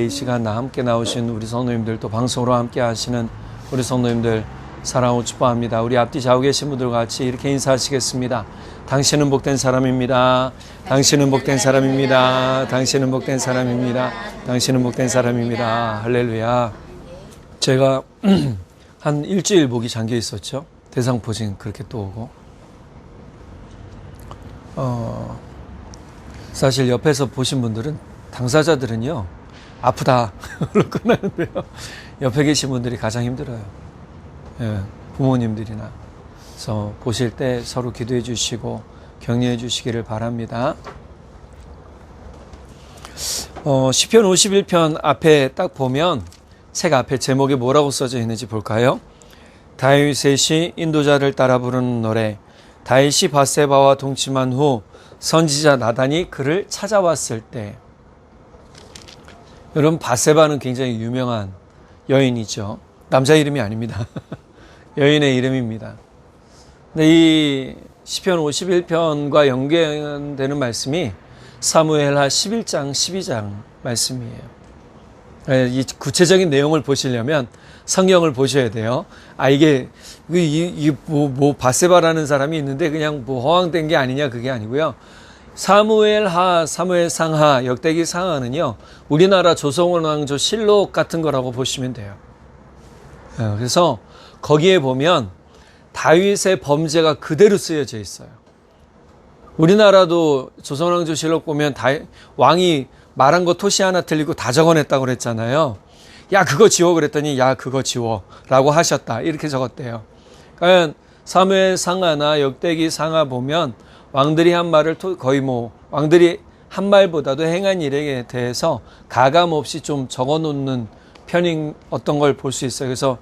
이 시간 나 함께 나오신 우리 성도님들, 또 방송으로 함께 하시는 우리 성도님들 사랑하고 축복합니다. 우리 앞뒤 좌우 계신 분들과 같이 이렇게 인사하시겠습니다. 당신은 복된 사람입니다. 당신은 복된 사람입니다. 당신은 복된 사람입니다. 당신은 복된 사람입니다. 할렐루야. 제가 한 일주일 목이 잠겨 있었죠. 대상포진 그렇게 또 오고. 사실 옆에서 보신 분들은, 당사자들은요, 아프다 로 끝나는데요, 옆에 계신 분들이 가장 힘들어요. 예, 부모님들이나. 그래서 보실 때 서로 기도해 주시고 격려해 주시기를 바랍니다. 시편 51편 앞에 딱 보면 책 앞에 제목에 뭐라고 써져 있는지 볼까요? 다윗의 시, 인도자를 따라 부르는 노래. 다윗이 밧세바와 동침한 후 선지자 나단이 그를 찾아왔을 때. 여러분, 밧세바는 굉장히 유명한 여인이죠. 남자 이름이 아닙니다. 여인의 이름입니다. 근데 이 시편 51편과 연결되는 말씀이 사무엘하 11장 12장 말씀이에요. 이 구체적인 내용을 보시려면 성경을 보셔야 돼요. 이게 밧세바라는 사람이 있는데 그냥 허황된 게 아니냐, 그게 아니고요. 사무엘하, 사무엘상하, 역대기 상하는요, 우리나라 조선왕조 실록 같은 거라고 보시면 돼요. 그래서 거기에 보면 다윗의 범죄가 그대로 쓰여져 있어요. 우리나라도 조선왕조 실록 보면 왕이 말한 거 토시 하나 틀리고 다 적어냈다고 그랬잖아요. 야, 그거 지워 그랬더니 야, 그거 지워 라고 하셨다, 이렇게 적었대요. 그러니까 사무엘 상하나 역대기 상하 보면 왕들이 한 말을 거의 왕들이 한 말보다도 행한 일에 대해서 가감 없이 좀 적어 놓는 편인 어떤 걸 볼 수 있어요. 그래서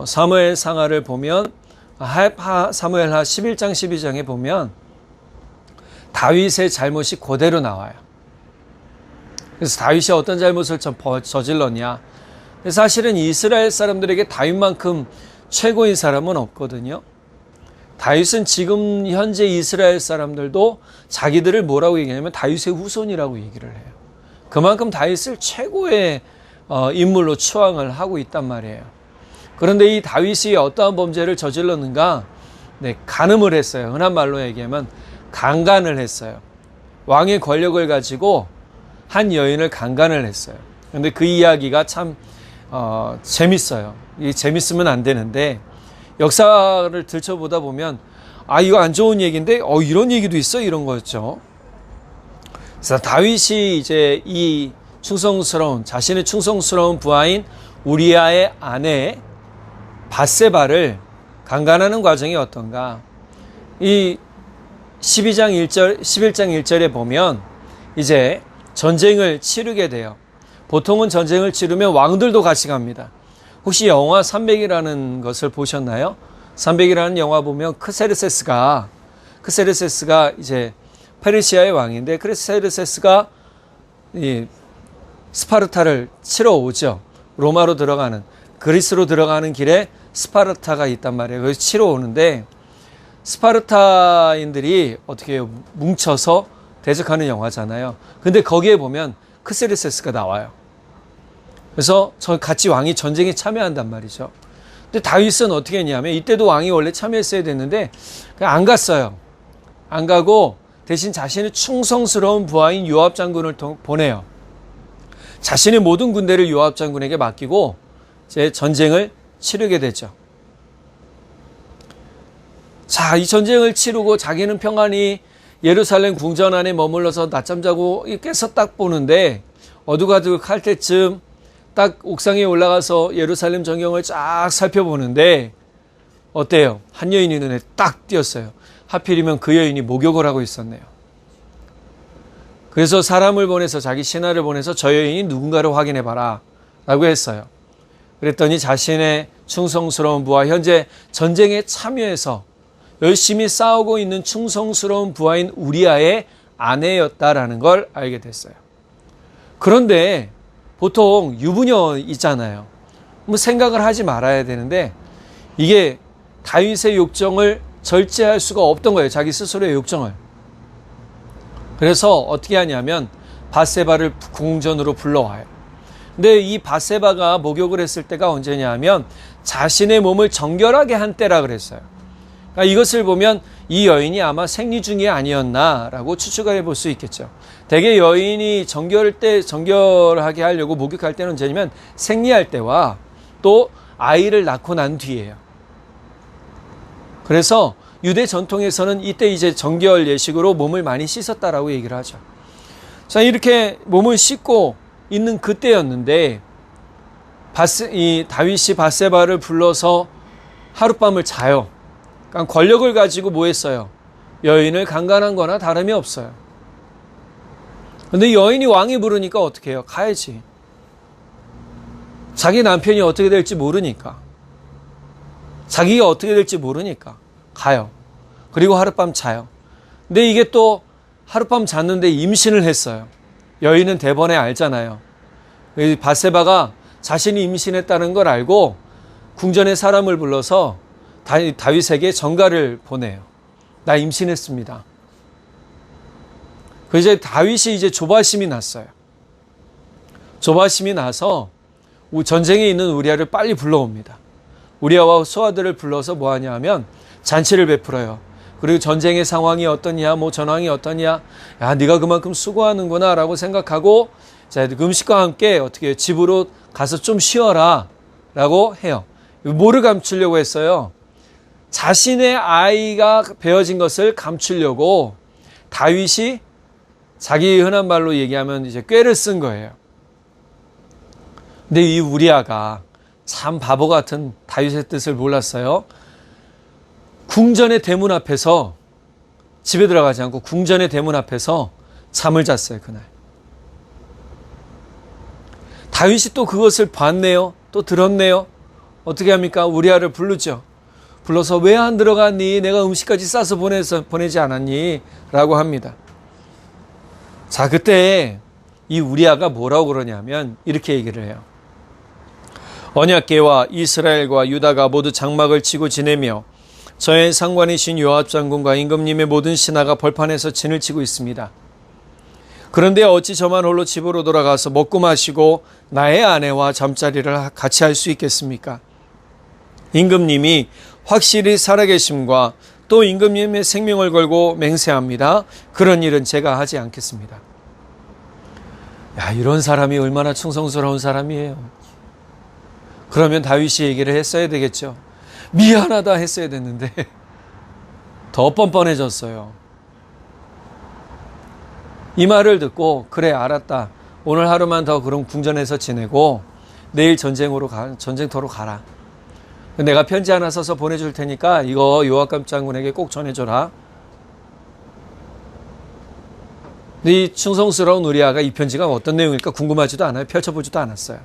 사무엘 상하를 보면 사무엘하 11장 12장에 보면 다윗의 잘못이 그대로 나와요. 그래서 다윗이 어떤 잘못을 저질렀냐. 사실은 이스라엘 사람들에게 다윗만큼 최고인 사람은 없거든요. 다윗은 지금 현재 이스라엘 사람들도 자기들을 뭐라고 얘기하냐면 다윗의 후손이라고 얘기를 해요. 그만큼 다윗을 최고의 인물로 추앙을 하고 있단 말이에요. 그런데 이 다윗이 어떠한 범죄를 저질렀는가? 네, 간음을 했어요. 흔한 말로 얘기하면 강간을 했어요. 왕의 권력을 가지고 한 여인을 강간을 했어요. 그런데 그 이야기가 참 재밌어요. 이게 재밌으면 안 되는데, 역사를 들춰보다 보면 이거 안 좋은 얘기인데 이런 얘기도 있어, 이런 거였죠. 그래서 다윗이 이제 이 자신의 충성스러운 부하인 우리아의 아내 밧세바를 강간하는 과정이 어떤가? 이 11장 1절에 보면 이제 전쟁을 치르게 돼요. 보통은 전쟁을 치르면 왕들도 같이 갑니다. 혹시 영화 300이라는 것을 보셨나요? 300이라는 영화 보면 크세르세스가 이제 페르시아의 왕인데, 크세르세스가 스파르타를 치러 오죠. 로마로 들어가는, 그리스로 들어가는 길에 스파르타가 있단 말이에요. 그래서 치러 오는데 스파르타인들이 어떻게 해요? 뭉쳐서 대적하는 영화잖아요. 근데 거기에 보면 크세르세스가 나와요. 그래서 같이 왕이 전쟁에 참여한단 말이죠. 근데 다윗은 어떻게 했냐면, 이때도 왕이 원래 참여했어야 됐는데 그냥 안 갔어요. 안 가고 대신 자신의 충성스러운 부하인 요압 장군을 보내요. 자신의 모든 군대를 요압 장군에게 맡기고 이제 전쟁을 치르게 되죠. 자, 이 전쟁을 치르고 자기는 평안히 예루살렘 궁전 안에 머물러서 낮잠 자고 깨서 딱 보는데, 어둑어둑할 때쯤 딱 옥상에 올라가서 예루살렘 전경을 쫙 살펴보는데 어때요? 한 여인이 눈에 딱 띄었어요. 하필이면 그 여인이 목욕을 하고 있었네요. 그래서 사람을 보내서, 자기 신하를 보내서 저 여인이 누군가를 확인해봐라 라고 했어요. 그랬더니 자신의 충성스러운 부하, 현재 전쟁에 참여해서 열심히 싸우고 있는 충성스러운 부하인 우리아의 아내였다라는 걸 알게 됐어요. 그런데 보통 유부녀 있잖아요. 생각을 하지 말아야 되는데, 이게 다윗의 욕정을 절제할 수가 없던 거예요. 자기 스스로의 욕정을. 그래서 어떻게 하냐면 밧세바를 궁전으로 불러와요. 근데 이 바세바가 목욕을 했을 때가 언제냐면 자신의 몸을 정결하게 한 때라 그랬어요. 그러니까 이것을 보면 이 여인이 아마 생리 중이 아니었나라고 추측을 해볼 수 있겠죠. 대개 여인이 정결하게 하려고 목욕할 때는 언제냐면 생리할 때와 또 아이를 낳고 난 뒤에요. 그래서 유대 전통에서는 이때 이제 정결 예식으로 몸을 많이 씻었다라고 얘기를 하죠. 자, 이렇게 몸을 씻고 있는 그때였는데 이 다윗이 바세바를 불러서 하룻밤을 자요. 그러니까 권력을 가지고 뭐 했어요? 여인을 강간한 거나 다름이 없어요. 근데 여인이 왕이 부르니까 어떻게 해요? 가야지. 자기 남편이 어떻게 될지 모르니까. 자기가 어떻게 될지 모르니까 가요. 그리고 하룻밤 자요. 근데 이게 또 하룻밤 잤는데 임신을 했어요. 여인은 대번에 알잖아요. 바세바가 자신이 임신했다는 걸 알고 궁전에 사람을 불러서 다윗에게 전가를 보내요. 나 임신했습니다. 그 이제 다윗이 이제 조바심이 났어요. 조바심이 나서 전쟁에 있는 우리아를 빨리 불러옵니다. 우리아와 소아들을 불러서 뭐 하냐 하면 잔치를 베풀어요. 그리고 전쟁의 상황이 어떠냐, 뭐 전황이 어떠냐, 야, 네가 그만큼 수고하는구나 라고 생각하고, 자, 음식과 함께 어떻게 집으로 가서 좀 쉬어라 라고 해요. 뭐를 감추려고 했어요? 자신의 아이가 베어진 것을 감추려고 다윗이 자기 흔한 말로 얘기하면 이제 꾀를 쓴 거예요. 근데 이 우리아가 참 바보 같은 다윗의 뜻을 몰랐어요. 궁전의 대문 앞에서, 집에 들어가지 않고 궁전의 대문 앞에서 잠을 잤어요, 그날. 다윗이 또 그것을 봤네요. 또 들었네요. 어떻게 합니까? 우리아를 부르죠. 불러서 왜 안 들어갔니? 내가 음식까지 싸서 보내지 않았니? 라고 합니다. 자, 그때 이 우리아가 뭐라고 그러냐면 이렇게 얘기를 해요. 언약궤와 이스라엘과 유다가 모두 장막을 치고 지내며 저의 상관이신 요압 장군과 임금님의 모든 신하가 벌판에서 진을 치고 있습니다. 그런데 어찌 저만 홀로 집으로 돌아가서 먹고 마시고 나의 아내와 잠자리를 같이 할 수 있겠습니까? 임금님이 확실히 살아계심과 또 임금님의 생명을 걸고 맹세합니다. 그런 일은 제가 하지 않겠습니다. 야, 이런 사람이 얼마나 충성스러운 사람이에요. 그러면 다윗이 얘기를 했어야 되겠죠. 미안하다 했어야 됐는데 더 뻔뻔해졌어요. 이 말을 듣고 그래 알았다. 오늘 하루만 더 그럼 궁전에서 지내고 내일 전쟁터로 가라. 내가 편지 하나 써서 보내줄 테니까 이거 요압 장군에게 꼭 전해줘라. 근데 이 충성스러운 우리아가 이 편지가 어떤 내용일까 궁금하지도 않아요. 펼쳐보지도 않았어요.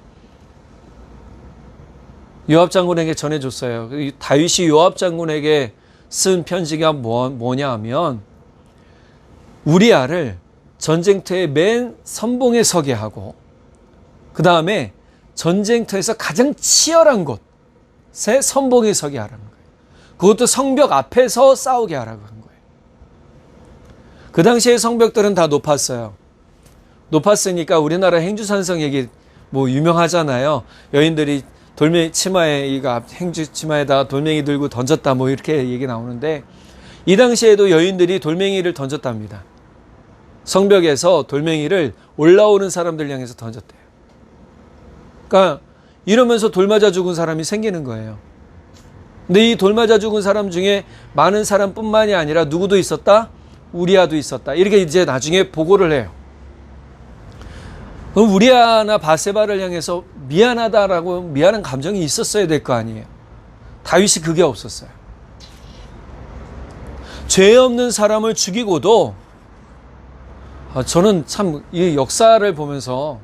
요압 장군에게 전해줬어요. 다윗이 요압 장군에게 쓴 편지가 뭐냐 하면 우리아를 전쟁터의 맨 선봉에 서게 하고 그 다음에 전쟁터에서 가장 치열한 곳에 선봉에 서게 하라는 거예요. 그것도 성벽 앞에서 싸우게 하라고 한 거예요. 그 당시에 성벽들은 다 높았어요. 높았으니까 우리나라 행주산성 얘기 뭐 유명하잖아요. 여인들이 행주 치마에다가 돌멩이 들고 던졌다 뭐 이렇게 얘기 나오는데 이 당시에도 여인들이 돌멩이를 던졌답니다. 성벽에서 돌멩이를 올라오는 사람들 향해서 던졌대요. 그러니까 이러면서 돌 맞아 죽은 사람이 생기는 거예요. 근데 이 돌 맞아 죽은 사람 중에 많은 사람뿐만이 아니라 누구도 있었다? 우리아도 있었다. 이렇게 이제 나중에 보고를 해요. 그럼 우리아나 바세바를 향해서 미안한 감정이 있었어야 될 거 아니에요. 다윗이 그게 없었어요. 죄 없는 사람을 죽이고도 저는 참 이 역사를 보면서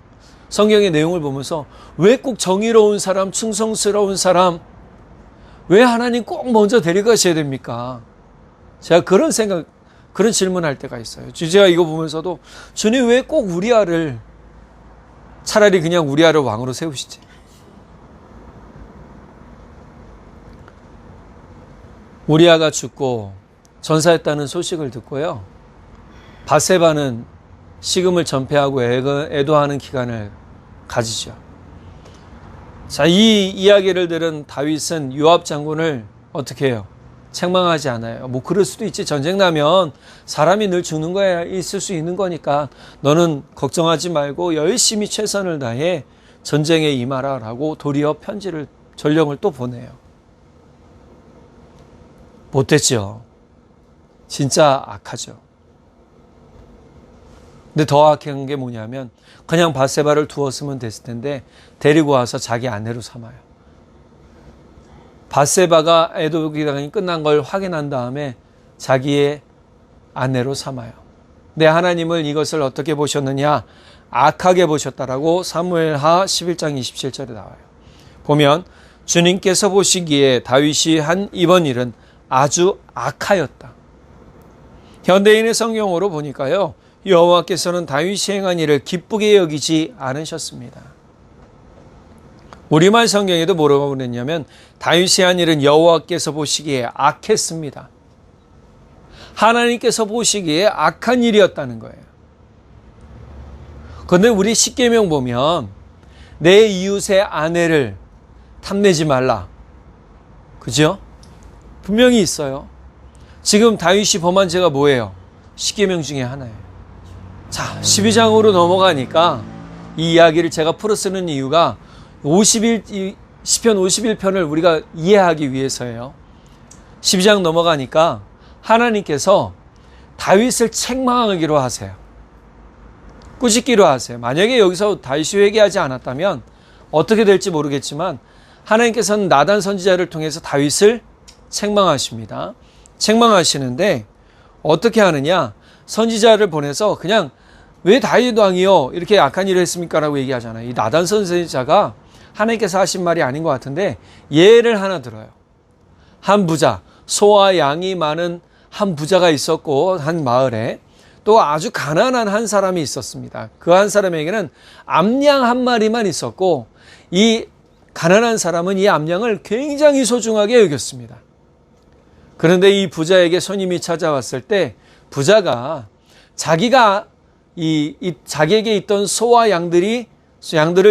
성경의 내용을 보면서 왜 꼭 정의로운 사람, 충성스러운 사람, 왜 하나님 꼭 먼저 데려가셔야 됩니까? 제가 그런 질문할 때가 있어요. 제가 이거 보면서도 주님 왜 꼭 우리아를 차라리 그냥 우리아를 왕으로 세우시지. 우리아가 죽고 전사했다는 소식을 듣고요. 바세바는 식음을 전폐하고 애도하는 기간을 가지죠. 자, 이 이야기를 들은 다윗은 요압 장군을 어떻게 해요? 책망하지 않아요. 뭐 그럴 수도 있지. 전쟁 나면 사람이 늘 죽는 거야 있을 수 있는 거니까 너는 걱정하지 말고 열심히 최선을 다해 전쟁에 임하라라고 도리어 편지를 전령을 또 보내요. 못됐죠. 진짜 악하죠. 근데 더 악한 게 뭐냐면 그냥 밧세바를 두었으면 됐을 텐데 데리고 와서 자기 아내로 삼아요. 밧세바가 애도기당이 끝난 걸 확인한 다음에 자기의 아내로 삼아요. 근데 하나님을 이것을 어떻게 보셨느냐? 악하게 보셨다라고 사무엘하 11장 27절에 나와요. 보면 주님께서 보시기에 다윗이 한 이번 일은 아주 악하였다. 현대인의 성경으로 보니까요, 여호와께서는 다윗이 행한 일을 기쁘게 여기지 않으셨습니다. 우리말 성경에도 뭐라고 그랬냐면 다윗이 한 일은 여호와께서 보시기에 악했습니다. 하나님께서 보시기에 악한 일이었다는 거예요. 그런데 우리 십계명 보면 내 이웃의 아내를 탐내지 말라. 그죠? 분명히 있어요. 지금 다윗이 범한 죄가 뭐예요? 십계명 중에 하나예요. 자, 12장으로 넘어가니까 이 이야기를 제가 풀어 쓰는 이유가 시편 51편을 우리가 이해하기 위해서예요. 12장 넘어가니까 하나님께서 다윗을 책망하기로 하세요. 꾸짖기로 하세요. 만약에 여기서 다윗이 회개하지 않았다면 어떻게 될지 모르겠지만 하나님께서는 나단 선지자를 통해서 다윗을 책망하십니다. 책망하시는데 어떻게 하느냐? 선지자를 보내서 그냥 왜 다윗 왕이요 이렇게 악한 일을 했습니까? 라고 얘기하잖아요. 이 나단 선지자가 하나님께서 하신 말이 아닌 것 같은데 예를 하나 들어요. 한 부자, 소와 양이 많은 한 부자가 있었고 한 마을에 또 아주 가난한 한 사람이 있었습니다. 그 한 사람에게는 암양 한 마리만 있었고 이 가난한 사람은 이 암양을 굉장히 소중하게 여겼습니다. 그런데 이 부자에게 손님이 찾아왔을 때 부자가 자기가 자기에게 있던 소와 양들을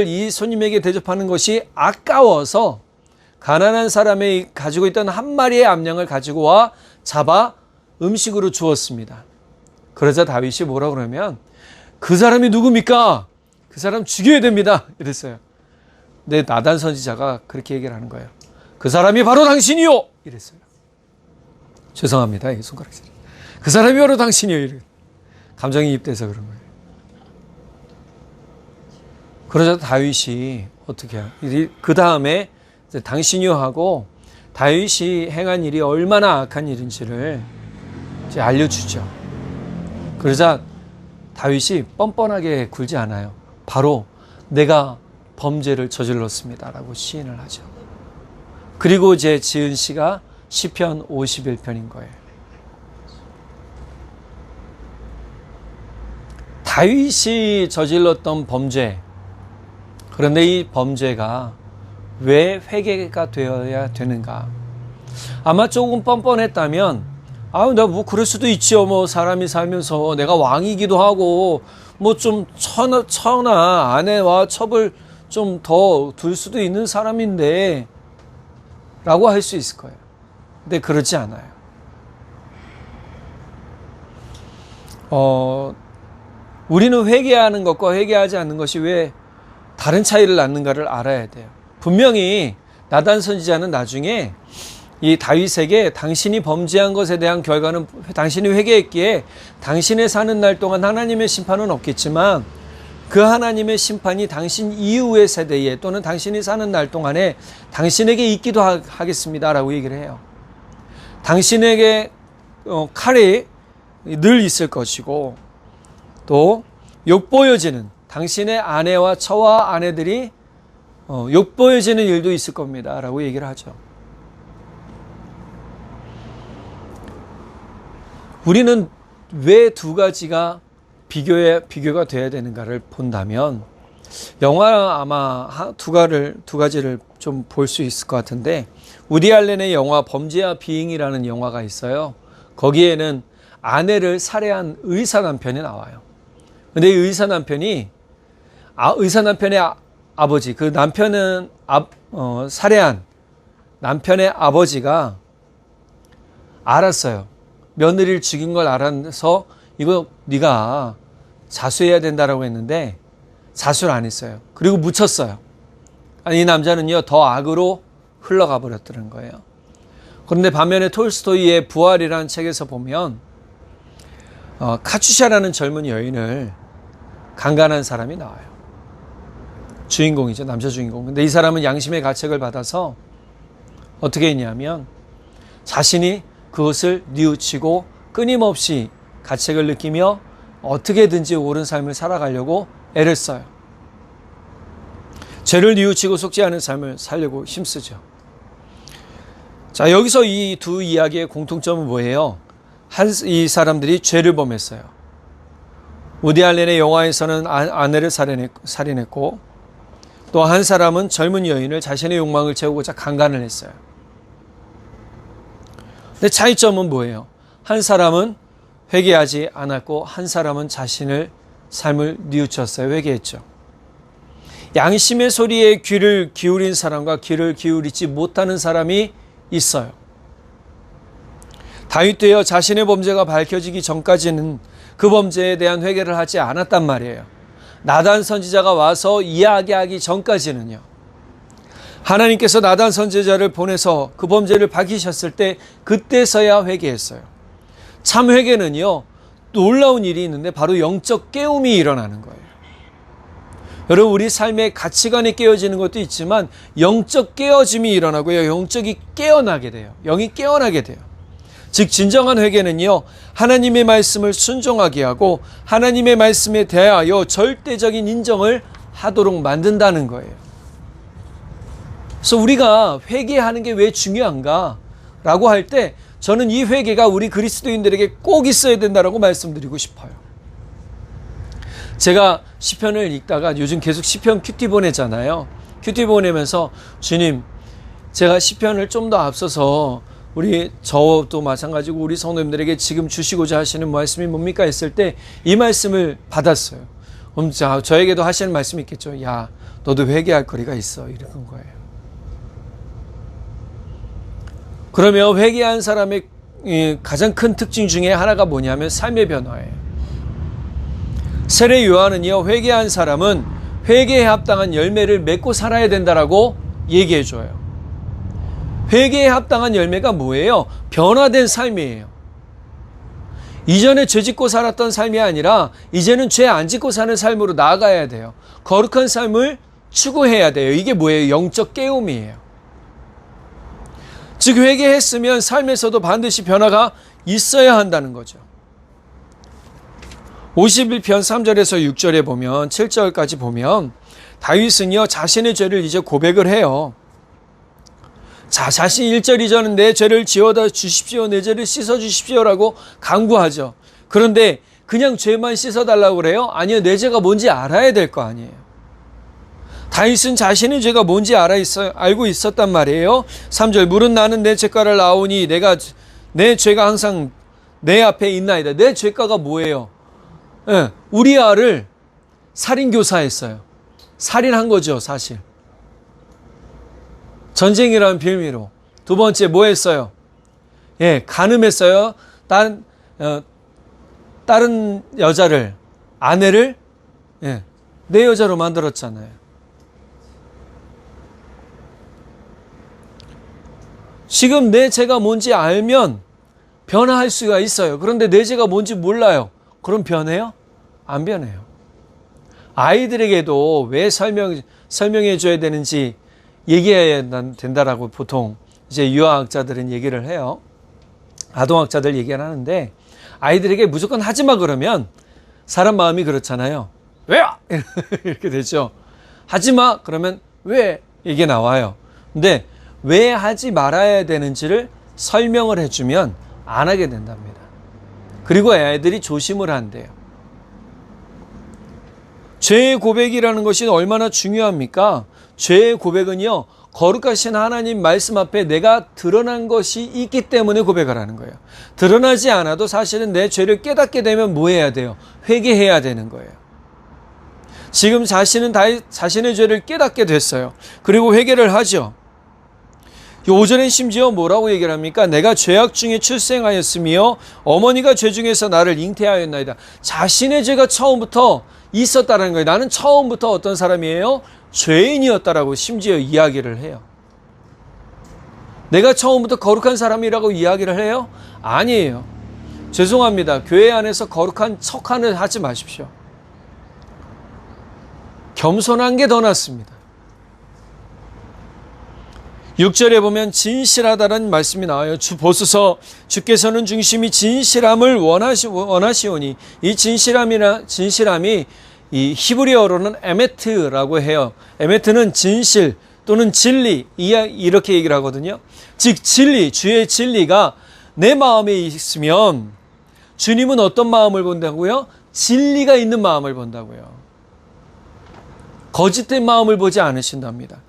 이 손님에게 대접하는 것이 아까워서 가난한 사람이 가지고 있던 한 마리의 암양을 가지고 와 잡아 음식으로 주었습니다. 그러자 다윗이 뭐라 그러면 그 사람이 누굽니까? 그 사람 죽여야 됩니다. 이랬어요. 근데 나단 선지자가 그렇게 얘기를 하는 거예요. 그 사람이 바로 당신이요. 이랬어요. 죄송합니다. 이 손가락질. 그 사람이 바로 당신이요. 감정이입돼서 그런 거예요. 그러자 다윗이 어떻게 해요? 그 다음에 당신이요 하고 다윗이 행한 일이 얼마나 악한 일인지를 이제 알려주죠. 그러자 다윗이 뻔뻔하게 굴지 않아요. 바로 내가 범죄를 저질렀습니다라고 시인을 하죠. 그리고 이제 지은 시가 시편 51편인 거예요. 다윗이 저질렀던 범죄, 그런데 이 범죄가 왜 회개가 되어야 되는가? 아마 조금 뻔뻔했다면 나 뭐 그럴 수도 있지요. 뭐 사람이 살면서 내가 왕이기도 하고 뭐 좀 처나 아내와 첩을 좀 더 둘 수도 있는 사람인데 라고 할 수 있을 거예요. 근데 그렇지 않아요. 우리는 회개하는 것과 회개하지 않는 것이 왜 다른 차이를 낳는가를 알아야 돼요. 분명히 나단 선지자는 나중에 이 다윗에게 당신이 범죄한 것에 대한 결과는 당신이 회개했기에 당신의 사는 날 동안 하나님의 심판은 없겠지만 그 하나님의 심판이 당신 이후의 세대에 또는 당신이 사는 날 동안에 당신에게 있기도 하겠습니다라고 얘기를 해요. 당신에게 칼이 늘 있을 것이고 또 욕보여지는 당신의 아내와 처와 아내들이 욕보여지는 일도 있을 겁니다 라고 얘기를 하죠. 우리는 왜 두 가지가 비교가 돼야 되는가를 본다면 영화 아마 두 가지를 좀 볼 수 있을 것 같은데 우디 알렌의 영화 범죄와 비잉이라는 영화가 있어요. 거기에는 아내를 살해한 의사 남편이 나와요. 근데 이 의사 남편의 아버지, 그 남편은 살해한 남편의 아버지가 알았어요. 며느리를 죽인 걸 알아서 이거 네가 자수해야 된다라고 했는데 자수를 안 했어요. 그리고 묻혔어요. 이 남자는요 더 악으로 흘러가 버렸다는 거예요. 그런데 반면에 톨스토이의 부활이라는 책에서 보면 카츄샤라는 젊은 여인을 강간한 사람이 나와요. 주인공이죠. 남자 주인공. 근데 이 사람은 양심의 가책을 받아서 어떻게 했냐면 자신이 그것을 뉘우치고 끊임없이 가책을 느끼며 어떻게든지 옳은 삶을 살아가려고 애를 써요. 죄를 뉘우치고 속지 않은 삶을 살려고 힘쓰죠. 자, 여기서 이 두 이야기의 공통점은 뭐예요? 이 사람들이 죄를 범했어요. 우디 알렌의 영화에서는 아내를 살인했고 또 한 사람은 젊은 여인을 자신의 욕망을 채우고자 강간을 했어요. 근데 차이점은 뭐예요? 한 사람은 회개하지 않았고 한 사람은 자신의 삶을 뉘우쳤어요. 회개했죠. 양심의 소리에 귀를 기울인 사람과 귀를 기울이지 못하는 사람이 있어요. 다윗도요 자신의 범죄가 밝혀지기 전까지는 그 범죄에 대한 회개를 하지 않았단 말이에요. 나단 선지자가 와서 이야기하기 전까지는요. 하나님께서 나단 선지자를 보내서 그 범죄를 밝히셨을 때 그때서야 회개했어요. 참 회개는요 놀라운 일이 있는데 바로 영적 깨움이 일어나는 거예요. 여러분 우리 삶의 가치관이 깨어지는 것도 있지만 영적 깨어짐이 일어나고요. 영적이 깨어나게 돼요. 영이 깨어나게 돼요. 즉 진정한 회개는요. 하나님의 말씀을 순종하게 하고 하나님의 말씀에 대하여 절대적인 인정을 하도록 만든다는 거예요. 그래서 우리가 회개하는 게 왜 중요한가? 라고 할 때 저는 이 회개가 우리 그리스도인들에게 꼭 있어야 된다라고 말씀드리고 싶어요. 제가 시편을 읽다가 요즘 계속 시편 큐티 보내잖아요. 큐티 보내면서 주님 제가 시편을 좀 더 앞서서 우리 저도 마찬가지고 우리 성도님들에게 지금 주시고자 하시는 말씀이 뭡니까 했을 때 이 말씀을 받았어요. 저에게도 하시는 말씀이 있겠죠. 야 너도 회개할 거리가 있어 이런 거예요. 그러면 회개한 사람의 가장 큰 특징 중에 하나가 뭐냐면 삶의 변화예요. 세례 요한은요 회개한 사람은 회개에 합당한 열매를 맺고 살아야 된다라고 얘기해줘요. 회개에 합당한 열매가 뭐예요? 변화된 삶이에요. 이전에 죄 짓고 살았던 삶이 아니라 이제는 죄 안 짓고 사는 삶으로 나아가야 돼요. 거룩한 삶을 추구해야 돼요. 이게 뭐예요? 영적 깨움이에요. 즉 회개했으면 삶에서도 반드시 변화가 있어야 한다는 거죠. 51편 3절에서 6절에 보면 7절까지 보면 다윗은요 자신의 죄를 이제 고백을 해요. 자, 자신 1절 2절은 내 죄를 지워다 주십시오. 내 죄를 씻어 주십시오라고 간구하죠. 그런데 그냥 죄만 씻어달라고 그래요? 아니요. 내 죄가 뭔지 알아야 될 거 아니에요. 다윗은 자신의 죄가 뭔지 알고 있었단 말이에요. 3절 물은 나는 내 죄가를 나오니 내 죄가 항상 내 앞에 있나이다. 내 죄가가 뭐예요? 네, 우리아를 살인교사했어요. 살인한 거죠 사실. 전쟁이라는 빌미로. 두 번째 뭐 했어요? 예, 간음했어요. 다른 여자를, 아내를, 예, 내 여자로 만들었잖아요. 지금 내 죄가 뭔지 알면 변화할 수가 있어요. 그런데 내 죄가 뭔지 몰라요. 그럼 변해요? 안 변해요. 아이들에게도 왜 설명해 줘야 되는지 얘기해야 된다라고 보통 이제 유아학자들은 얘기를 해요. 아동학자들 얘기를 하는데 아이들에게 무조건 하지 마 그러면 사람 마음이 그렇잖아요. 왜? 이렇게 되죠. 하지 마 그러면 왜? 이게 나와요. 근데 왜 하지 말아야 되는지를 설명을 해주면 안 하게 된답니다. 그리고 애들이 조심을 한대요. 죄의 고백이라는 것이 얼마나 중요합니까? 죄의 고백은요, 거룩하신 하나님 말씀 앞에 내가 드러난 것이 있기 때문에 고백을 하는 거예요. 드러나지 않아도 사실은 내 죄를 깨닫게 되면 뭐 해야 돼요? 회개해야 되는 거예요. 지금 자신의 죄를 깨닫게 됐어요. 그리고 회개를 하죠. 오전엔 심지어 뭐라고 얘기를 합니까? 내가 죄악 중에 출생하였으며 어머니가 죄 중에서 나를 잉태하였나이다. 자신의 죄가 처음부터 있었다는 거예요. 나는 처음부터 어떤 사람이에요? 죄인이었다라고 심지어 이야기를 해요. 내가 처음부터 거룩한 사람이라고 이야기를 해요? 아니에요. 죄송합니다. 교회 안에서 거룩한 척하는 하지 마십시오. 겸손한 게 더 낫습니다. 6절에 보면 진실하다는 말씀이 나와요. 보소서 주께서는 중심이 진실함을 원하시오니 이 진실함이 이 히브리어로는 에메트라고 해요. 에메트는 진실 또는 진리 이렇게 얘기를 하거든요. 즉 진리, 주의 진리가 내 마음에 있으면 주님은 어떤 마음을 본다고요? 진리가 있는 마음을 본다고요. 거짓된 마음을 보지 않으신답니다.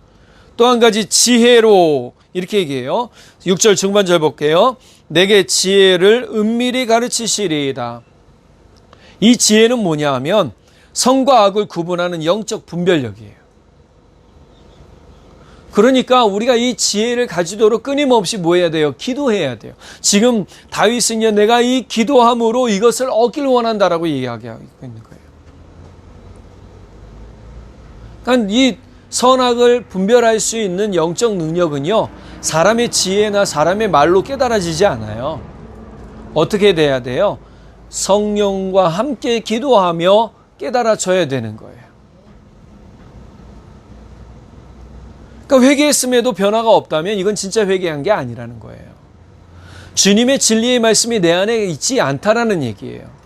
또 한 가지 지혜로 이렇게 얘기해요. 6절 중반절 볼게요. 내게 지혜를 은밀히 가르치시리이다. 이 지혜는 뭐냐 하면 선과 악을 구분하는 영적 분별력이에요. 그러니까 우리가 이 지혜를 가지도록 끊임없이 뭐 해야 돼요? 기도해야 돼요. 지금 다윗은요, 내가 이 기도함으로 이것을 얻길 원한다라고 이야기하고 있는 거예요. 그러니까 이 선악을 분별할 수 있는 영적 능력은요, 사람의 지혜나 사람의 말로 깨달아지지 않아요. 어떻게 돼야 돼요? 성령과 함께 기도하며 깨달아져야 되는 거예요. 그러니까 회개했음에도 변화가 없다면 이건 진짜 회개한 게 아니라는 거예요. 주님의 진리의 말씀이 내 안에 있지 않다라는 얘기예요.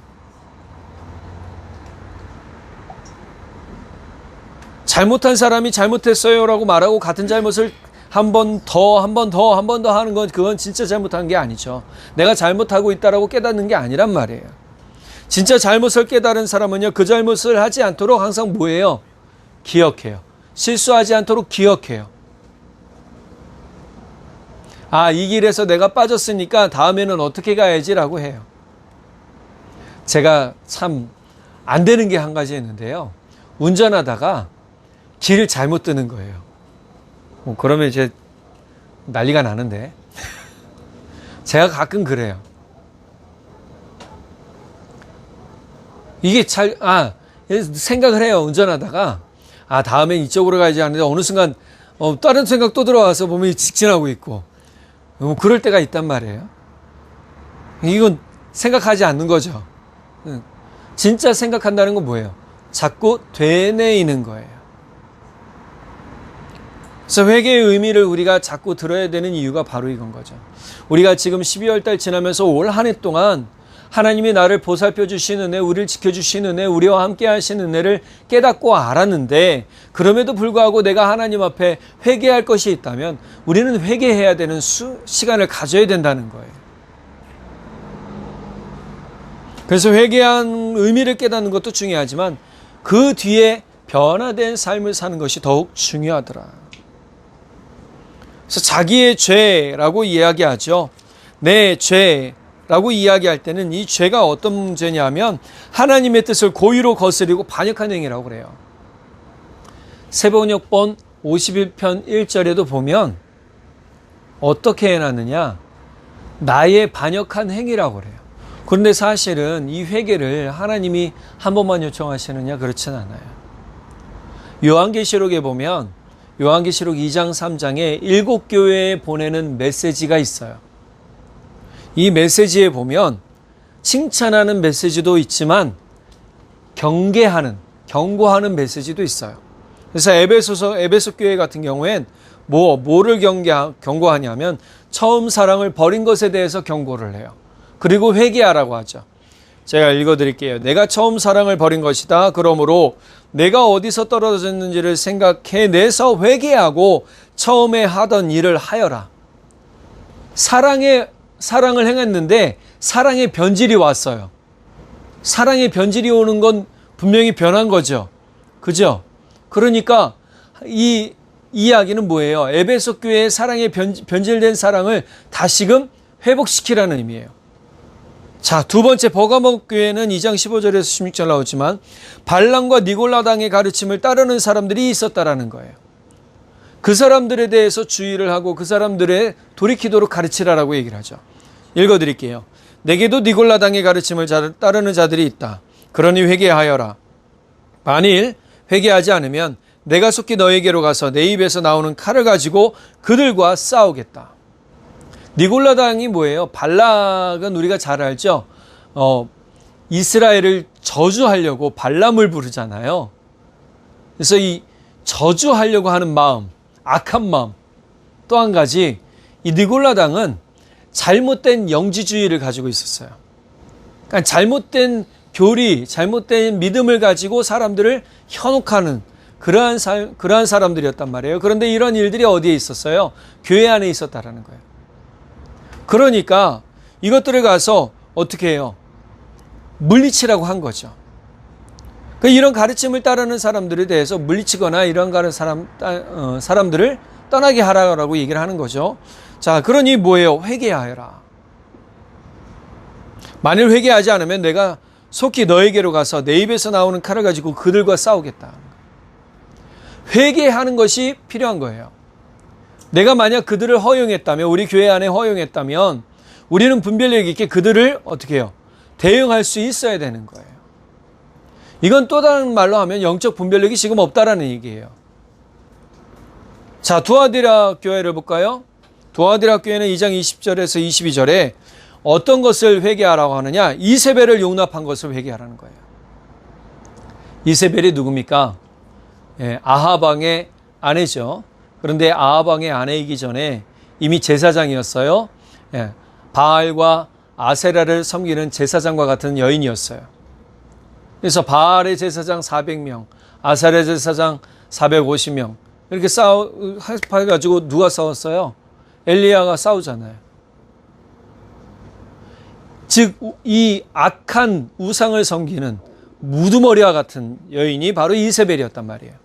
잘못한 사람이 잘못했어요 라고 말하고 같은 잘못을 한 번 더 하는 건 그건 진짜 잘못한 게 아니죠. 내가 잘못하고 있다라고 깨닫는 게 아니란 말이에요. 진짜 잘못을 깨달은 사람은요, 그 잘못을 하지 않도록 항상 뭐예요? 기억해요. 실수하지 않도록 기억해요. 아, 이 길에서 내가 빠졌으니까 다음에는 어떻게 가야지라고 해요. 제가 참 안 되는 게 한 가지 있는데요. 운전하다가 길을 잘못 뜨는 거예요. 그러면 이제 난리가 나는데 제가 가끔 그래요. 이게 생각을 해요. 운전하다가 다음엔 이쪽으로 가야지 하는데 어느 순간 다른 생각 또 들어와서 몸이 직진하고 있고 그럴 때가 있단 말이에요. 이건 생각하지 않는 거죠. 진짜 생각한다는 건 뭐예요? 자꾸 되뇌이는 거예요. 그래서 회개의 의미를 우리가 자꾸 들어야 되는 이유가 바로 이건 거죠. 우리가 지금 12월 달 지나면서 올 한 해 동안 하나님이 나를 보살펴 주시는 은혜, 우리를 지켜주시는 은혜, 우리와 함께 하시는 은혜를 깨닫고 알았는데 그럼에도 불구하고 내가 하나님 앞에 회개할 것이 있다면 우리는 회개해야 되는 시간을 가져야 된다는 거예요. 그래서 회개한 의미를 깨닫는 것도 중요하지만 그 뒤에 변화된 삶을 사는 것이 더욱 중요하더라. 그래서 자기의 죄라고 이야기하죠. 내 죄라고 이야기할 때는 이 죄가 어떤 죄냐면 하나님의 뜻을 고의로 거스리고 반역한 행위라고 그래요. 세번역본 51편 1절에도 보면 어떻게 해놨느냐? 나의 반역한 행위라고 그래요. 그런데 사실은 이 회개를 하나님이 한 번만 요청하시느냐? 그렇진 않아요. 요한계시록에 보면 요한계시록 2장 3장에 7교회에 보내는 메시지가 있어요. 이 메시지에 보면 칭찬하는 메시지도 있지만 경고하는 메시지도 있어요. 그래서 에베소 교회 같은 경우엔 뭐를 경고하냐면 처음 사랑을 버린 것에 대해서 경고를 해요. 그리고 회개하라고 하죠. 제가 읽어드릴게요. 내가 처음 사랑을 버린 것이다. 그러므로 내가 어디서 떨어졌는지를 생각해내서 회개하고 처음에 하던 일을 하여라. 사랑을 행했는데 사랑의 변질이 왔어요. 사랑의 변질이 오는 건 분명히 변한 거죠. 그죠? 그러니까 이 이야기는 뭐예요? 에베소 교회의 사랑의 변질된 사랑을 다시금 회복시키라는 의미예요. 자, 두 번째 버가모 교회는 2장 15절에서 16절 나오지만 발람과 니골라당의 가르침을 따르는 사람들이 있었다라는 거예요. 그 사람들에 대해서 주의를 하고 그 사람들의 돌이키도록 가르치라라고 얘기를 하죠. 읽어드릴게요. 내게도 니골라당의 가르침을 따르는 자들이 있다. 그러니 회개하여라. 만일 회개하지 않으면 내가 속히 너에게로 가서 내 입에서 나오는 칼을 가지고 그들과 싸우겠다. 니골라당이 뭐예요? 발락은 우리가 잘 알죠. 이스라엘을 저주하려고 발람을 부르잖아요. 그래서 이 저주하려고 하는 마음, 악한 마음. 또 한 가지, 이 니골라당은 잘못된 영지주의를 가지고 있었어요. 그러니까 잘못된 교리, 잘못된 믿음을 가지고 사람들을 현혹하는 그러한 사람들이었단 말이에요. 그런데 이런 일들이 어디에 있었어요? 교회 안에 있었다라는 거예요. 그러니까 이것들을 가서 어떻게 해요? 물리치라고 한 거죠. 이런 가르침을 따르는 사람들에 대해서 물리치거나 이런 사람들을 떠나게 하라고 얘기를 하는 거죠. 자, 그러니 뭐예요? 회개하여라. 만일 회개하지 않으면 내가 속히 너에게로 가서 내 입에서 나오는 칼을 가지고 그들과 싸우겠다. 회개하는 것이 필요한 거예요. 내가 만약 그들을 허용했다면, 우리 교회 안에 허용했다면 우리는 분별력 있게 그들을 어떻게 해요? 대응할 수 있어야 되는 거예요. 이건 또 다른 말로 하면 영적 분별력이 지금 없다라는 얘기예요. 자, 두아디라 교회를 볼까요? 두아디라 교회는 2장 20절에서 22절에 어떤 것을 회개하라고 하느냐? 이세벨을 용납한 것을 회개하라는 거예요. 이세벨이 누굽니까? 아합 왕의 아내죠. 그런데 아합 왕의 아내이기 전에 이미 제사장이었어요. 바알과 아세라를 섬기는 제사장과 같은 여인이었어요. 그래서 바알의 제사장 400명, 아세라의 제사장 450명 이렇게 해가지고 누가 싸웠어요? 엘리야가 싸우잖아요. 즉 이 악한 우상을 섬기는 무두머리와 같은 여인이 바로 이세벨이었단 말이에요.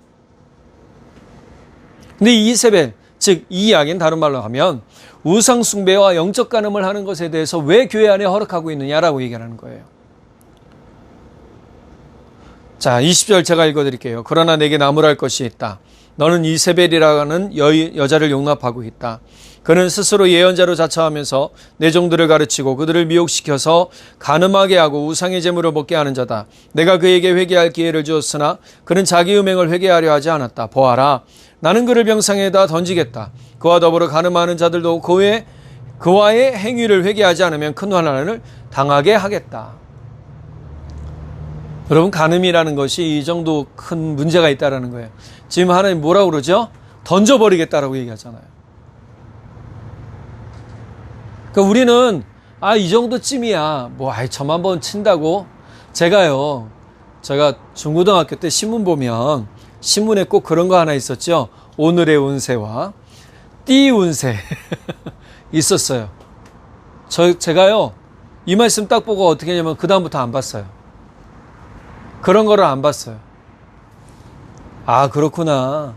근데 이세벨, 즉 이 이야기는 다른 말로 하면 우상 숭배와 영적 간음을 하는 것에 대해서 왜 교회 안에 허락하고 있느냐라고 얘기하는 거예요. 자, 20절 제가 읽어드릴게요. 그러나 내게 나무랄 것이 있다. 너는 이세벨이라는 여자를 용납하고 있다. 그는 스스로 예언자로 자처하면서 내 종들을 가르치고 그들을 미혹시켜서 간음하게 하고 우상의 제물을 먹게 하는 자다. 내가 그에게 회개할 기회를 주었으나 그는 자기 음행을 회개하려 하지 않았다. 보아라, 나는 그를 병상에다 던지겠다. 그와 더불어 간음하는 자들도 그와의 행위를 회개하지 않으면 큰 환난을 당하게 하겠다. 여러분, 간음이라는 것이 이 정도 큰 문제가 있다는 거예요. 지금 하나님 뭐라고 그러죠? 던져버리겠다라고 얘기하잖아요. 그러니까 우리는 이 정도쯤이야. 저만 번 친다고? 제가 중고등학교 때 신문 보면 신문에 꼭 그런 거 하나 있었죠. 오늘의 운세와 띠 운세 있었어요. 제가요 이 말씀 딱 보고 어떻게 했냐면 그 다음부터 안 봤어요. 그런 거를 안 봤어요. 아, 그렇구나.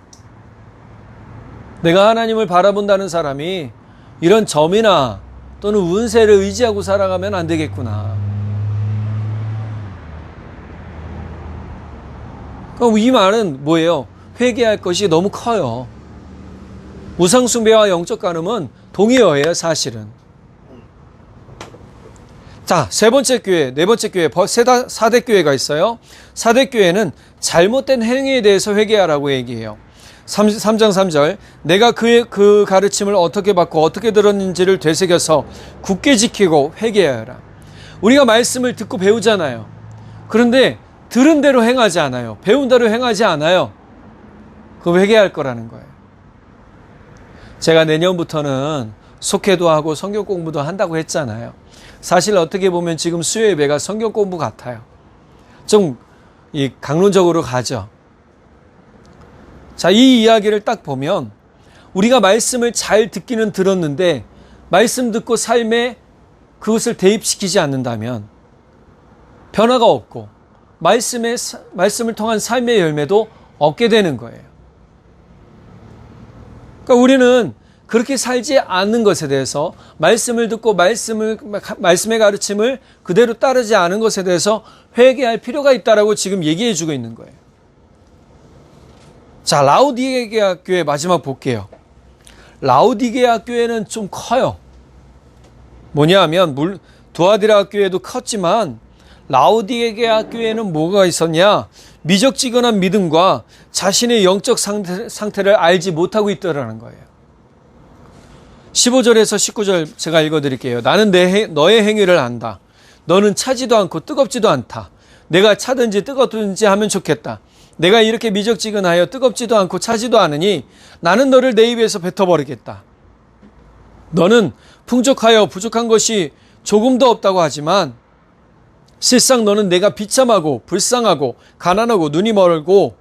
내가 하나님을 바라본다는 사람이 이런 점이나 또는 운세를 의지하고 살아가면 안 되겠구나. 그럼 이 말은 뭐예요? 회개할 것이 너무 커요. 우상숭배와 영적 간음은 동의어예요, 사실은. 자, 세 번째 교회, 네 번째 교회, 4대 교회가 있어요. 4대 교회는 잘못된 행위에 대해서 회개하라고 얘기해요. 3장 3절, 내가 그 가르침을 어떻게 받고 어떻게 들었는지를 되새겨서 굳게 지키고 회개하여라. 우리가 말씀을 듣고 배우잖아요. 그런데 들은 대로 행하지 않아요. 배운 대로 행하지 않아요. 그럼 회개할 거라는 거예요. 제가 내년부터는 속회도 하고 성경 공부도 한다고 했잖아요. 사실 어떻게 보면 지금 수요 예배가 성경 공부 같아요. 좀 강론적으로 가죠. 자, 이 이야기를 딱 보면 우리가 말씀을 잘 듣기는 들었는데 말씀 듣고 삶에 그것을 대입시키지 않는다면 변화가 없고 말씀을 통한 삶의 열매도 얻게 되는 거예요. 그러니까 우리는 그렇게 살지 않는 것에 대해서 말씀을 듣고 말씀의 가르침을 그대로 따르지 않은 것에 대해서 회개할 필요가 있다라고 지금 얘기해 주고 있는 거예요. 자, 라오디게아 교회 마지막 볼게요. 라오디게아 교회는 좀 커요. 뭐냐 하면 두아디라 교회도 컸지만 라오디게아 교회는 뭐가 있었냐? 미적지근한 믿음과 자신의 영적 상태를 알지 못하고 있더라는 거예요. 15절에서 19절 제가 읽어드릴게요. 나는 너의 행위를 안다. 너는 차지도 않고 뜨겁지도 않다. 내가 차든지 뜨겁든지 하면 좋겠다. 내가 이렇게 미적지근하여 뜨겁지도 않고 차지도 않으니 나는 너를 내 입에서 뱉어버리겠다. 너는 풍족하여 부족한 것이 조금도 없다고 하지만 실상 너는 내가 비참하고 불쌍하고 가난하고 눈이 멀고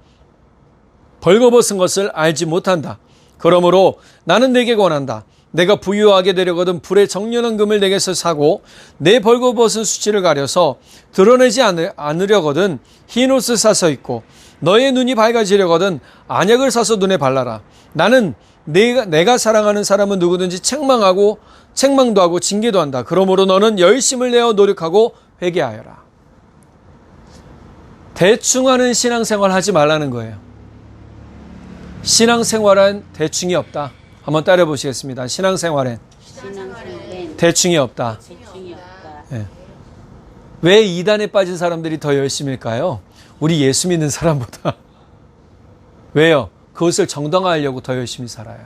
벌거벗은 것을 알지 못한다. 그러므로 나는 내게 권한다. 내가 부유하게 되려거든 불의 정련한 금을 내게서 사고 내 벌거벗은 수치를 가려서 드러내지 않으려거든 흰 옷을 사서 입고 너의 눈이 밝아지려거든 안약을 사서 눈에 발라라. 나는 내가 사랑하는 사람은 누구든지 책망도 하고 징계도 한다. 그러므로 너는 열심을 내어 노력하고 회개하여라. 대충 하는 신앙생활 하지 말라는 거예요. 신앙생활은 대충이 없다. 한번 따라 보시겠습니다. 신앙생활엔 대충이 없다. 네. 왜 이단에 빠진 사람들이 더 열심일까요? 우리 예수 믿는 사람보다. 왜요? 그것을 정당화하려고 더 열심히 살아요.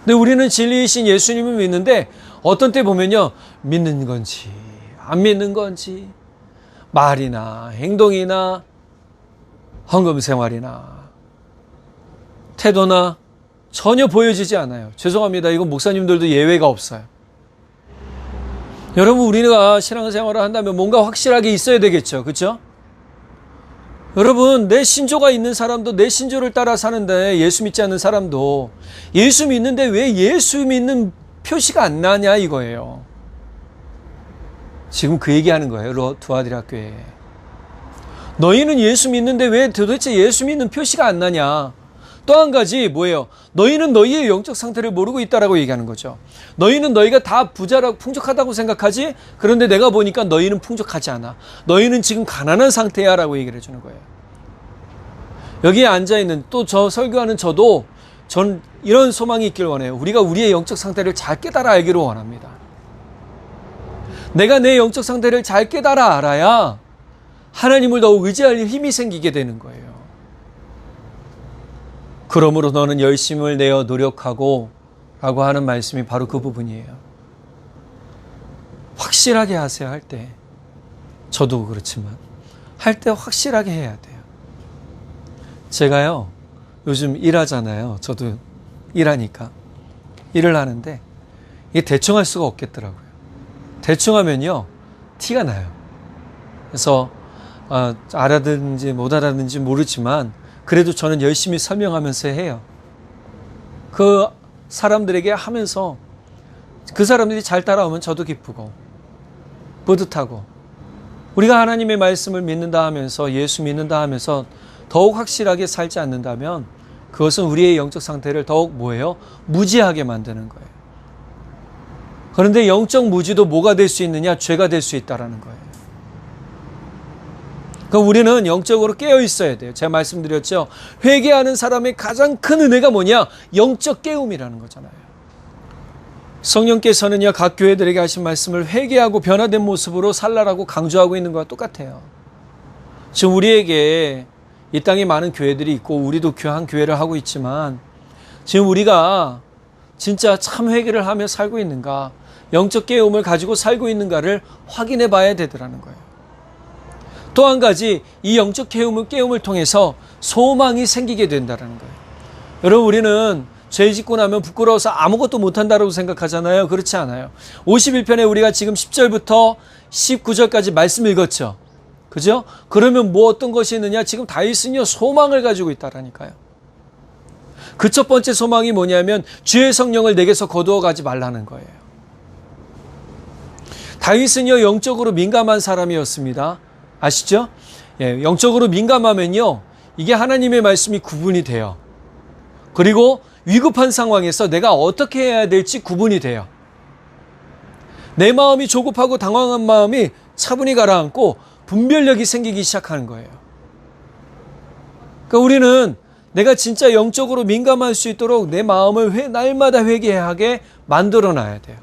근데 우리는 진리이신 예수님을 믿는데 어떤 때 보면요, 믿는 건지 안 믿는 건지 말이나 행동이나 헌금 생활이나 태도나 전혀 보여지지 않아요. 죄송합니다. 이건 목사님들도 예외가 없어요. 여러분, 우리가 신앙생활을 한다면 뭔가 확실하게 있어야 되겠죠. 그렇죠? 여러분, 내 신조가 있는 사람도 내 신조를 따라 사는데 예수 믿지 않는 사람도 예수 믿는데 왜 예수 믿는 표시가 안 나냐 이거예요. 지금 그 얘기하는 거예요. 두아디라 교회에. 너희는 예수 믿는데 왜 도대체 예수 믿는 표시가 안 나냐. 또 한 가지 뭐예요? 너희는 너희의 영적 상태를 모르고 있다라고 얘기하는 거죠. 너희는 너희가 다 부자라고 풍족하다고 생각하지? 그런데 내가 보니까 너희는 풍족하지 않아. 너희는 지금 가난한 상태야 라고 얘기를 해주는 거예요. 여기에 앉아있는 또 저 설교하는 저도 전 이런 소망이 있길 원해요. 우리가 우리의 영적 상태를 잘 깨달아 알기를 원합니다. 내가 내 영적 상태를 잘 깨달아 알아야 하나님을 더욱 의지할 힘이 생기게 되는 거예요. 그러므로 너는 열심을 내어 노력하고 라고 하는 말씀이 바로 그 부분이에요. 확실하게 하세요. 할 때. 저도 그렇지만 할 때 확실하게 해야 돼요. 제가요 요즘 일하잖아요. 저도 일하니까 일을 하는데 이게 대충 할 수가 없겠더라고요. 대충 하면요 티가 나요. 그래서 알아듣는지 못 알아듣는지 모르지만 그래도 저는 열심히 설명하면서 해요. 그 사람들에게 하면서 그 사람들이 잘 따라오면 저도 기쁘고 뿌듯하고, 우리가 하나님의 말씀을 믿는다 하면서 예수 믿는다 하면서 더욱 확실하게 살지 않는다면 그것은 우리의 영적 상태를 더욱 뭐예요? 무지하게 만드는 거예요. 그런데 영적 무지도 뭐가 될 수 있느냐? 죄가 될 수 있다는 거예요. 그러니까 우리는 영적으로 깨어 있어야 돼요. 제가 말씀드렸죠. 회개하는 사람의 가장 큰 은혜가 뭐냐? 영적 깨움이라는 거잖아요. 성령께서는요 각 교회들에게 하신 말씀을 회개하고 변화된 모습으로 살라라고 강조하고 있는 것과 똑같아요. 지금 우리에게 이 땅에 많은 교회들이 있고 우리도 한 교회를 하고 있지만 지금 우리가 진짜 참 회개를 하며 살고 있는가, 영적 깨움을 가지고 살고 있는가를 확인해 봐야 되더라는 거예요. 또 한 가지, 이 영적 깨움을 통해서 소망이 생기게 된다는 거예요. 여러분, 우리는 죄 짓고 나면 부끄러워서 아무것도 못한다고 생각하잖아요. 그렇지 않아요. 51편에 우리가 지금 10절부터 19절까지 말씀 읽었죠. 그죠? 그러면 뭐 어떤 것이 있느냐? 지금 다윗은요 소망을 가지고 있다라니까요. 그 첫 번째 소망이 뭐냐면 주의 성령을 내게서 거두어 가지 말라는 거예요. 다윗은요 영적으로 민감한 사람이었습니다. 아시죠? 예, 영적으로 민감하면요 이게 하나님의 말씀이 구분이 돼요. 그리고 위급한 상황에서 내가 어떻게 해야 될지 구분이 돼요. 내 마음이 조급하고 당황한 마음이 차분히 가라앉고 분별력이 생기기 시작하는 거예요. 그러니까 우리는 내가 진짜 영적으로 민감할 수 있도록 내 마음을 날마다 회개하게 만들어 놔야 돼요.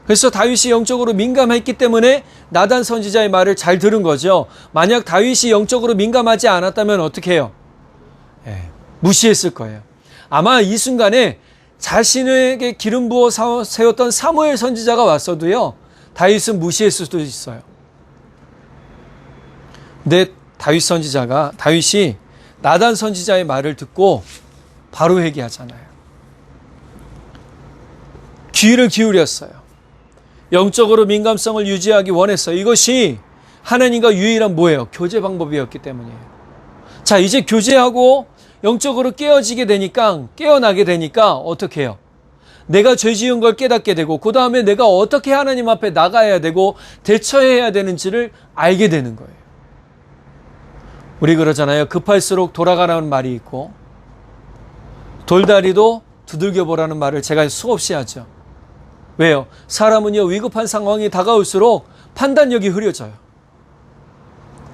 그래서 다윗이 영적으로 민감했기 때문에 나단 선지자의 말을 잘 들은 거죠. 만약 다윗이 영적으로 민감하지 않았다면 어떻게 해요? 무시했을 거예요. 아마 이 순간에 자신에게 기름 부어 세웠던 사무엘 선지자가 왔어도요, 다윗은 무시했을 수도 있어요. 근데 다윗이 나단 선지자의 말을 듣고 바로 회개하잖아요. 귀를 기울였어요. 영적으로 민감성을 유지하기 원했어요. 이것이 하나님과 유일한 뭐예요? 교제 방법이었기 때문이에요. 자, 이제 교제하고 영적으로 깨어나게 되니까 어떻게 해요? 내가 죄 지은 걸 깨닫게 되고, 그 다음에 내가 어떻게 하나님 앞에 나가야 되고 대처해야 되는지를 알게 되는 거예요. 우리 그러잖아요. 급할수록 돌아가라는 말이 있고, 돌다리도 두들겨 보라는 말을 제가 수없이 하죠. 왜요? 사람은요, 위급한 상황이 다가올수록 판단력이 흐려져요.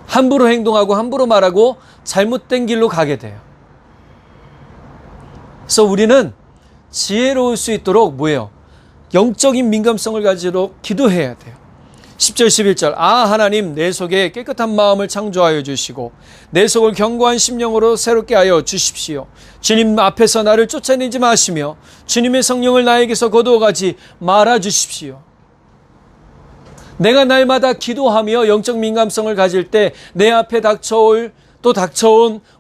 함부로 행동하고 함부로 말하고 잘못된 길로 가게 돼요. 그래서 우리는 지혜로울 수 있도록 뭐예요? 영적인 민감성을 가지도록 기도해야 돼요. 10절 11절 하나님 내 속에 깨끗한 마음을 창조하여 주시고 내 속을 견고한 심령으로 새롭게 하여 주십시오. 주님 앞에서 나를 쫓아내지 마시며 주님의 성령을 나에게서 거두어가지 말아 주십시오. 내가 날마다 기도하며 영적 민감성을 가질 때 내 앞에 닥쳐온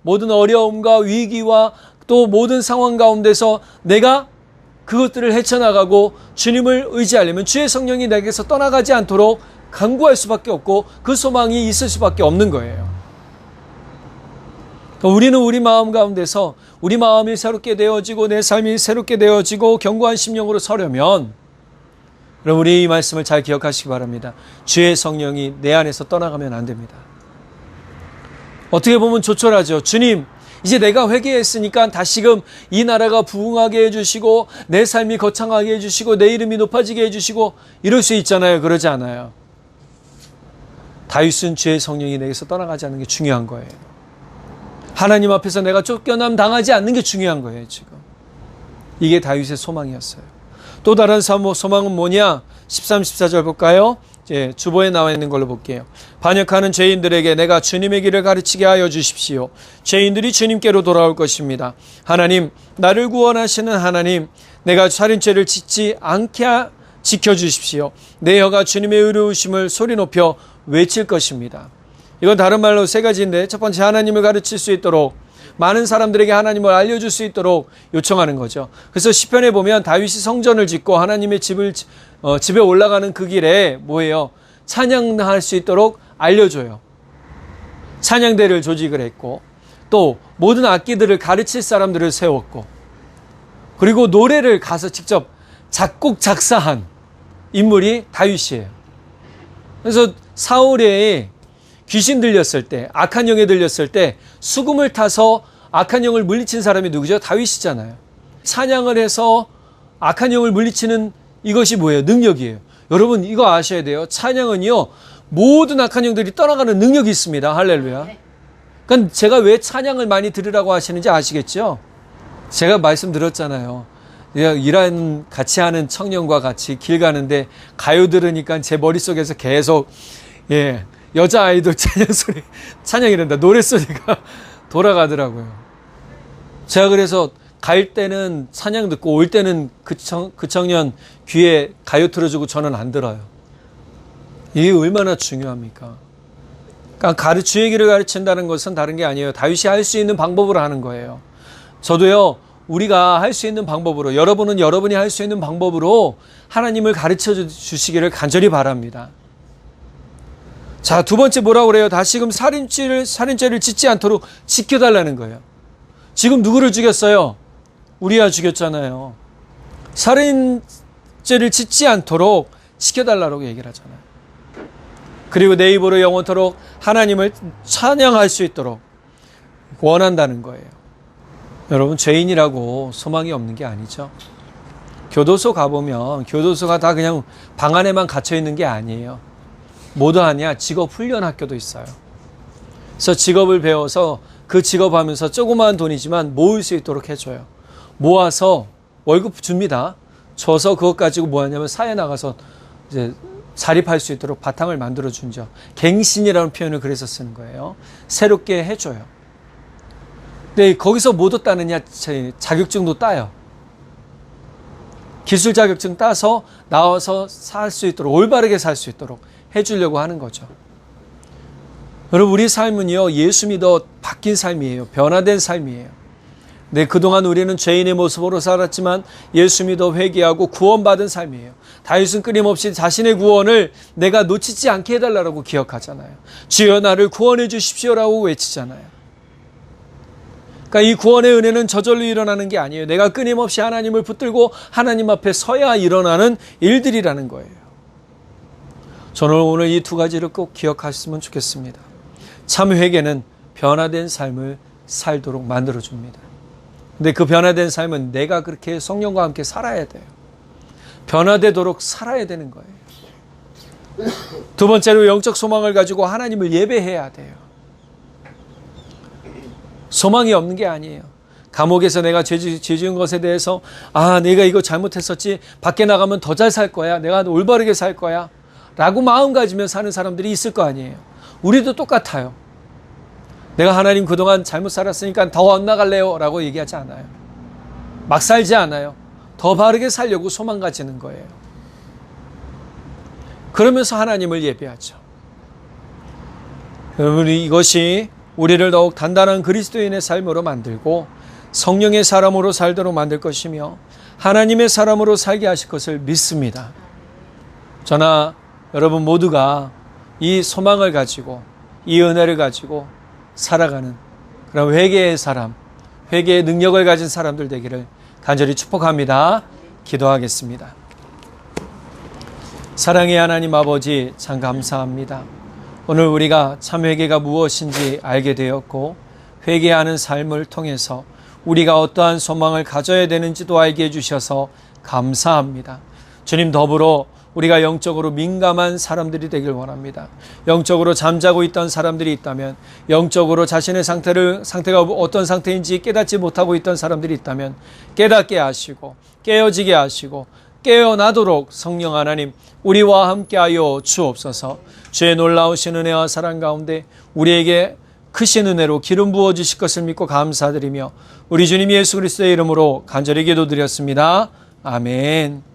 모든 어려움과 위기와 또 모든 상황 가운데서 내가 그것들을 헤쳐나가고 주님을 의지하려면 주의 성령이 내게서 떠나가지 않도록 간구할 수밖에 없고 그 소망이 있을 수밖에 없는 거예요. 우리는 우리 마음 가운데서 우리 마음이 새롭게 되어지고 내 삶이 새롭게 되어지고 견고한 심령으로 서려면, 그럼 우리 이 말씀을 잘 기억하시기 바랍니다. 주의 성령이 내 안에서 떠나가면 안 됩니다. 어떻게 보면 조촐하죠. 주님, 이제 내가 회개했으니까 다시금 이 나라가 부흥하게 해주시고 내 삶이 거창하게 해주시고 내 이름이 높아지게 해주시고 이럴 수 있잖아요. 그러지 않아요. 다윗은 주의 성령이 내게서 떠나가지 않는 게 중요한 거예요. 하나님 앞에서 내가 쫓겨남 당하지 않는 게 중요한 거예요. 지금 이게 다윗의 소망이었어요. 또 다른 소망은 뭐냐? 13, 14절 볼까요? 주보에 나와 있는 걸로 볼게요. 반역하는 죄인들에게 내가 주님의 길을 가르치게 하여 주십시오. 죄인들이 주님께로 돌아올 것입니다. 하나님, 나를 구원하시는 하나님, 내가 살인죄를 짓지 않게 지켜주십시오. 내 혀가 주님의 의로우심을 소리 높여 외칠 것입니다. 이건 다른 말로 세 가지인데, 첫 번째 하나님을 가르칠 수 있도록, 많은 사람들에게 하나님을 알려줄 수 있도록 요청하는 거죠. 그래서 시편에 보면 다윗이 성전을 짓고 하나님의 집에 올라가는 그 길에 뭐예요? 찬양할 수 있도록 알려줘요. 찬양대를 조직을 했고, 또 모든 악기들을 가르칠 사람들을 세웠고, 그리고 노래를 가서 직접 작곡 작사한 인물이 다윗이에요. 그래서 사울의 귀신 들렸을 때, 악한 영에 들렸을 때 수금을 타서 악한 영을 물리친 사람이 누구죠? 다윗이잖아요. 찬양을 해서 악한 영을 물리치는 이것이 뭐예요? 능력이에요. 여러분 이거 아셔야 돼요. 찬양은요, 모든 악한 영들이 떠나가는 능력이 있습니다. 할렐루야. 그러니까 제가 왜 찬양을 많이 들으라고 하시는지 아시겠죠? 제가 말씀드렸잖아요. 같이 하는 청년과 같이 길 가는데 가요 들으니까 제 머릿속에서 계속 여자 아이돌 찬양이란다. 노랫소리가 돌아가더라고요. 제가 그래서 갈 때는 찬양 듣고 올 때는 그 청년 귀에 가요 틀어주고 저는 안 들어요. 이게 얼마나 중요합니까? 그러니까 주의 길을 가르친다는 것은 다른 게 아니에요. 다윗이 할 수 있는 방법으로 하는 거예요. 저도요, 우리가 할 수 있는 방법으로, 여러분은 여러분이 할 수 있는 방법으로 하나님을 가르쳐 주시기를 간절히 바랍니다. 자, 두 번째 뭐라고 그래요? 다시금 살인죄를 짓지 않도록 지켜달라는 거예요. 지금 누구를 죽였어요? 우리야 죽였잖아요. 살인죄를 짓지 않도록 지켜달라고 얘기를 하잖아요. 그리고 내 입으로 영원토록 하나님을 찬양할 수 있도록 원한다는 거예요. 여러분, 죄인이라고 소망이 없는 게 아니죠. 교도소 가보면 교도소가 다 그냥 방 안에만 갇혀 있는 게 아니에요. 뭐도 아니야. 직업 훈련 학교도 있어요. 그래서 직업을 배워서 그 직업 하면서 조그마한 돈이지만 모을 수 있도록 해줘요. 모아서 월급 줍니다. 줘서 그것 가지고 뭐 하냐면 사회 나가서 이제 자립할 수 있도록 바탕을 만들어 준죠. 갱신이라는 표현을 그래서 쓰는 거예요. 새롭게 해줘요. 근데 거기서 뭐 따느냐? 자격증도 따요. 기술 자격증 따서 나와서 살 수 있도록, 올바르게 살 수 있도록 해주려고 하는 거죠. 여러분, 우리 삶은요, 예수 믿어 바뀐 삶이에요. 변화된 삶이에요. 네, 그동안 우리는 죄인의 모습으로 살았지만 예수 믿어 회개하고 구원받은 삶이에요. 다윗은 끊임없이 자신의 구원을 내가 놓치지 않게 해달라고 기억하잖아요. 주여 나를 구원해 주십시오라고 외치잖아요. 그러니까 이 구원의 은혜는 저절로 일어나는 게 아니에요. 내가 끊임없이 하나님을 붙들고 하나님 앞에 서야 일어나는 일들이라는 거예요. 저는 오늘 이 두 가지를 꼭 기억하셨으면 좋겠습니다. 참 회개는 변화된 삶을 살도록 만들어줍니다. 근데 그 변화된 삶은 내가 그렇게 성령과 함께 살아야 돼요. 변화되도록 살아야 되는 거예요. 두 번째로 영적 소망을 가지고 하나님을 예배해야 돼요. 소망이 없는 게 아니에요. 감옥에서 내가 죄 지은 것에 대해서 내가 이거 잘못했었지, 밖에 나가면 더 잘 살 거야, 내가 올바르게 살 거야 라고 마음 가지며 사는 사람들이 있을 거 아니에요. 우리도 똑같아요. 내가 하나님 그동안 잘못 살았으니까 더 엇나갈래요 라고 얘기하지 않아요. 막 살지 않아요. 더 바르게 살려고 소망 가지는 거예요. 그러면서 하나님을 예배하죠. 여러분, 이것이 우리를 더욱 단단한 그리스도인의 삶으로 만들고 성령의 사람으로 살도록 만들 것이며 하나님의 사람으로 살게 하실 것을 믿습니다. 저나 여러분 모두가 이 소망을 가지고 이 은혜를 가지고 살아가는 그런 회개의 사람, 회개의 능력을 가진 사람들 되기를 간절히 축복합니다. 기도하겠습니다. 사랑의 하나님 아버지, 참 감사합니다. 오늘 우리가 참 회개가 무엇인지 알게 되었고 회개하는 삶을 통해서 우리가 어떠한 소망을 가져야 되는지도 알게 해주셔서 감사합니다. 주님, 더불어 우리가 영적으로 민감한 사람들이 되길 원합니다. 영적으로 잠자고 있던 사람들이 있다면, 영적으로 자신의 상태가 어떤 상태인지 깨닫지 못하고 있던 사람들이 있다면 깨닫게 하시고 깨어지게 하시고 깨어나도록 성령 하나님 우리와 함께하여 주옵소서. 주의 놀라우신 은혜와 사랑 가운데 우리에게 크신 은혜로 기름 부어주실 것을 믿고 감사드리며 우리 주님 예수 그리스도의 이름으로 간절히 기도드렸습니다. 아멘.